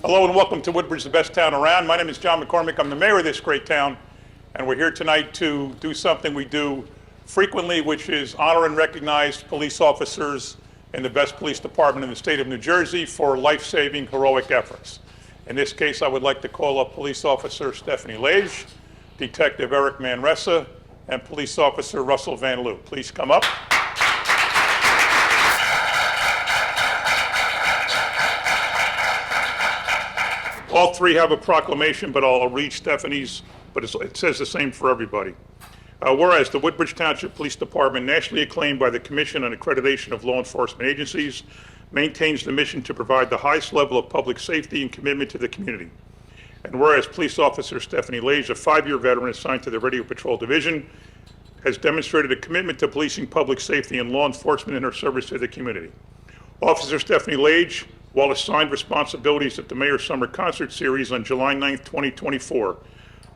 Hello and welcome to Woodbridge, the best town around. My name is John McCormick. I'm the mayor of this great town, and we're here tonight to do something we do frequently, which is honor and recognize police officers in the best police department in the state of New Jersey for life-saving, heroic efforts. In this case, I would like to call up Police Officer Stephanie Lage, Detective Eric Manresa, and Police Officer Russell Van Liew. Please come up. All three have a proclamation, but I'll read Stephanie's, but it says the same for everybody. Whereas the Woodbridge Township Police Department, nationally acclaimed by the Commission on Accreditation of Law Enforcement Agencies, maintains the mission to provide the highest level of public safety and commitment to the community. And whereas Police Officer Stephanie Lage, a 5-year veteran assigned to the Radio Patrol Division, has demonstrated a commitment to policing public safety and law enforcement in her service to the community. Officer Stephanie Lage, while assigned responsibilities at the Mayor's Summer Concert Series on July 9, 2024,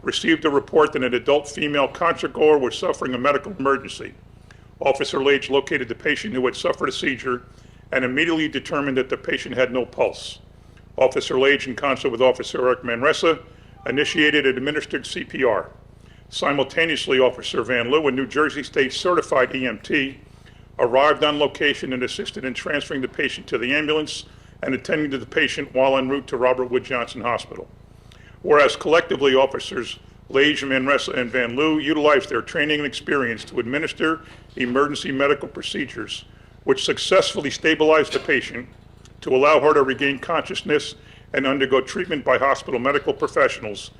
received a report that an adult female concertgoer was suffering a medical emergency. Officer Lage located the patient who had suffered a seizure and immediately determined that the patient had no pulse. Officer Lage, in concert with Officer Eric Manresa, initiated and administered CPR. Simultaneously, Officer Van Liew, a New Jersey State certified EMT, arrived on location and assisted in transferring the patient to the ambulance and attending to the patient while en route to Robert Wood Johnson Hospital. Whereas collectively, Officers Lage, Manresa, and Van Liew utilized their training and experience to administer emergency medical procedures, which successfully stabilized the patient to allow her to regain consciousness and undergo treatment by hospital medical professionals.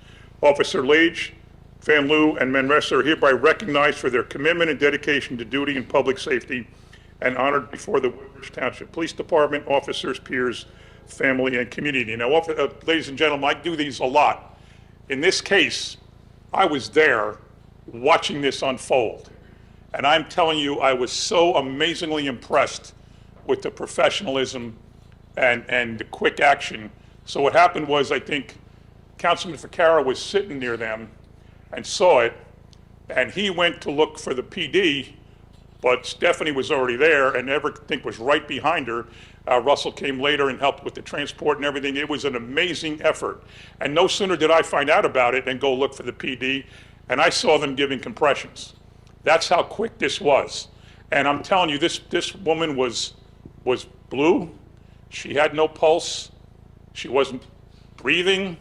Officer Lage, Van Liew, and Manresa are hereby recognized for their commitment and dedication to duty and public safety and honored before the Woodbridge Township Police Department, officers, peers, family, and community. Now, ladies and gentlemen, I do these a lot. In this case, I was there watching this unfold. And I'm telling you, I was so amazingly impressed with the professionalism and the quick action. So what happened was, I think Councilman Ficarra was sitting near them and saw it, and he went to look for the PD, but Stephanie was already there, and everything was right behind her. Russell came later and helped with the transport and everything. It was an amazing effort. And no sooner did I find out about it and go look for the PD, and I saw them giving compressions. That's how quick this was. And I'm telling you, this woman was blue. She had no pulse. She wasn't breathing.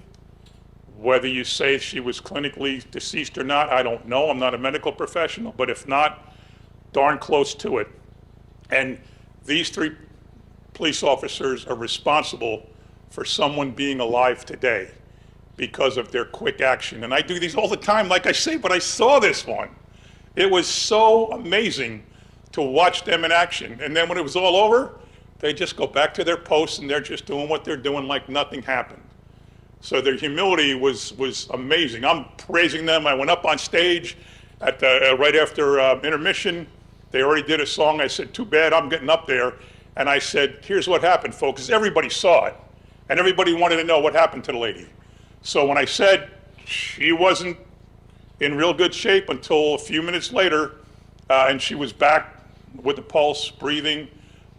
Whether you say she was clinically deceased or not, I don't know. I'm not a medical professional, but if not, darn close to it. And these three police officers are responsible for someone being alive today because of their quick action. And I do these all the time, like I say, but I saw this one. It was so amazing to watch them in action. And then when it was all over, they just go back to their posts and they're just doing what they're doing like nothing happened. So their humility was amazing. I'm praising them. I went up on stage at right after intermission. They already did a song. I said, too bad I'm getting up there. And I said, here's what happened, folks. Everybody saw it. And everybody wanted to know what happened to the lady. So when I said she wasn't in real good shape until a few minutes later, and she was back with the pulse, breathing,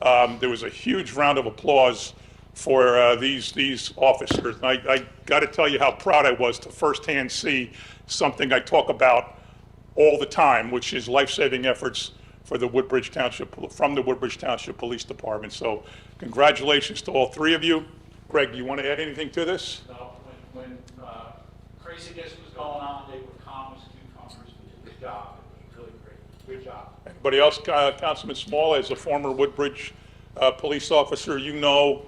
there was a huge round of applause for these officers. And I got to tell you how proud I was to firsthand see something I talk about all the time, which is life-saving efforts for the Woodbridge Township, from the Woodbridge Township Police Department. So congratulations to all three of you. Greg, do you want to add anything to this? No, when craziness was going on, they were calm as cucumbers. Good job. It was really great. Good job. Anybody else? Councilman Small, as a former Woodbridge police officer, you know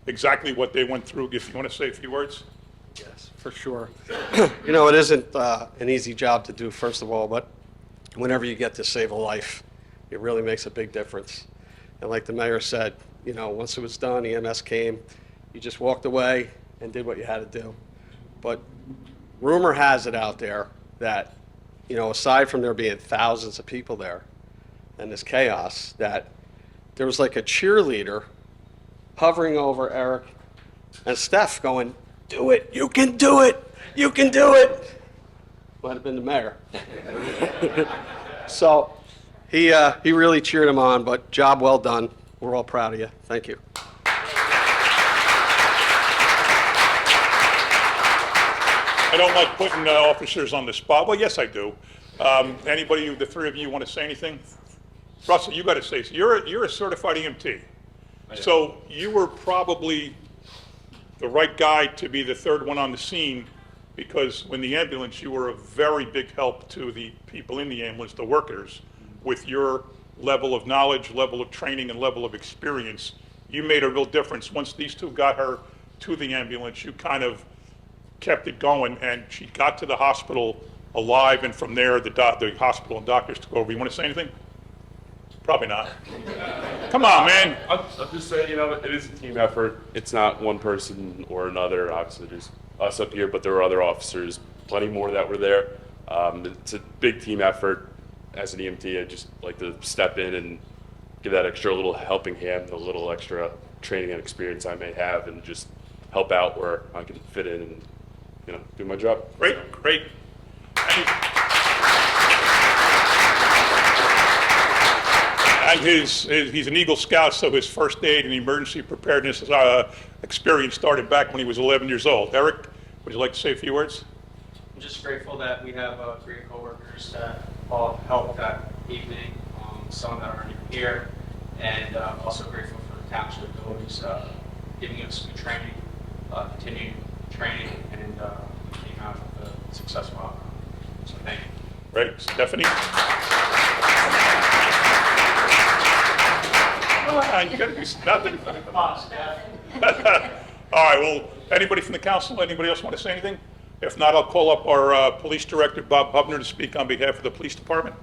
exactly what they went through. If you want to say a few words. Yes, for sure. You know, it isn't an easy job to do, first of all, but whenever you get to save a life, it really makes a big difference. And like the mayor said, you know, once it was done, EMS came, you just walked away and did what you had to do. But rumor has it out there that, you know, aside from there being thousands of people there and this chaos, that there was like a cheerleader hovering over Eric and Steph going, do it, you can do it, you can do it. Might have been the mayor. So he really cheered him on, but job well done. We're all proud of you. Thank you. don't like putting officers on the spot. Well, yes, I do. Anybody, the three of you want to say anything? Russell, you got to say, so you're a certified EMT. So you were probably the right guy to be the third one on the scene, because when the ambulance, you were a very big help to the people in the ambulance, the workers, with your level of knowledge, level of training, and level of experience. You made a real difference. Once these two got her to the ambulance, you kind of kept it going, and she got to the hospital alive, and from there, the hospital and doctors took over. You want to say anything? Probably not. Come on, man. I'm just saying, it is a team effort. It's not one person or another. Obviously, there's us up here, but there were other officers, plenty more that were there. It's a big team effort. As an EMT, I'd just like to step in and give that extra little helping hand, the little extra training and experience I may have, and just help out where I can fit in and, do my job. Great, great. And he's an Eagle Scout, so his first aid and emergency preparedness experience started back when he was 11 years old. Eric, would you like to say a few words? I'm just grateful that we have great coworkers that all helped that evening, some that aren't even here, and also grateful for the township always giving us good training, continuing training, and came out with a successful outcome. So thank you. Great. Stephanie? You gotta do nothing. Come on, Steph. All right, well, anybody from the council, anybody else want to say anything? If not, I'll call up our police director, Bob Hubner, to speak on behalf of the police department.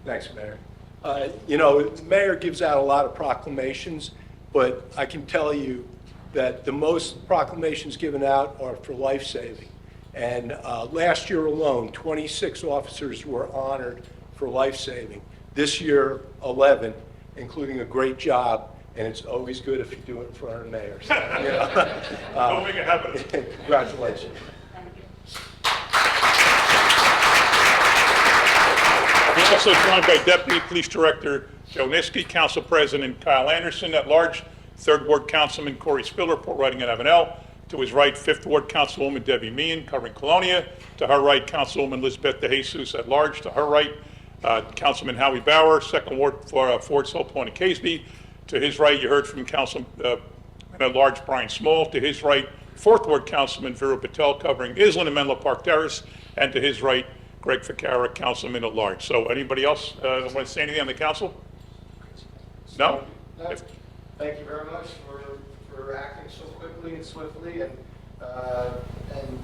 Thanks, Mayor. The mayor gives out a lot of proclamations, but I can tell you that the most proclamations given out are for life-saving. And last year alone, 26 officers were honored for life-saving. This year, 11, including a great job, and it's always good if you do it in front of the mayor. So, Don't make it happen. Congratulations. We're also joined by Deputy Police Director Joe Niski, Council President Kyle Anderson, at large, 3rd Ward Councilman Corey Spiller, Port Riding and Avenel. To his right, 5th Ward Councilwoman Debbie Meehan, covering Colonia. To her right, Councilwoman Elizabeth DeJesus, at large. To her right, Councilman Howie Bauer, 2nd Ward for Ford, Soul Point, and Caseby. To his right, you heard from Councilman at large Brian Small. To his right, 4th Ward Councilman Vera Patel, covering Island and Menlo Park Terrace. And to his right, Greg Ficara, Councilman at large. So anybody else want to say anything on the council? No? If- Thank you very much for acting so quickly and swiftly and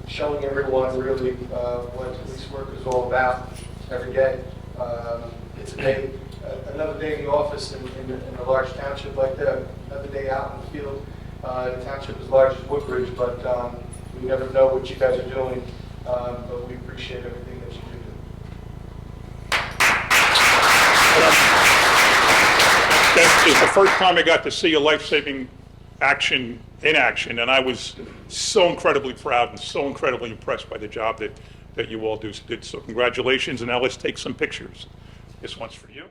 showing everyone really what police work is all about every day. It's a day, another day in the office in a large township like that, another day out in the field. The township as large as Woodbridge, but we never know what you guys are doing, but we appreciate everything that you do. That is the first time I got to see a life-saving action in action, and I was so incredibly proud and so incredibly impressed by the job that you all did. So congratulations, and now let's take some pictures. This one's for you.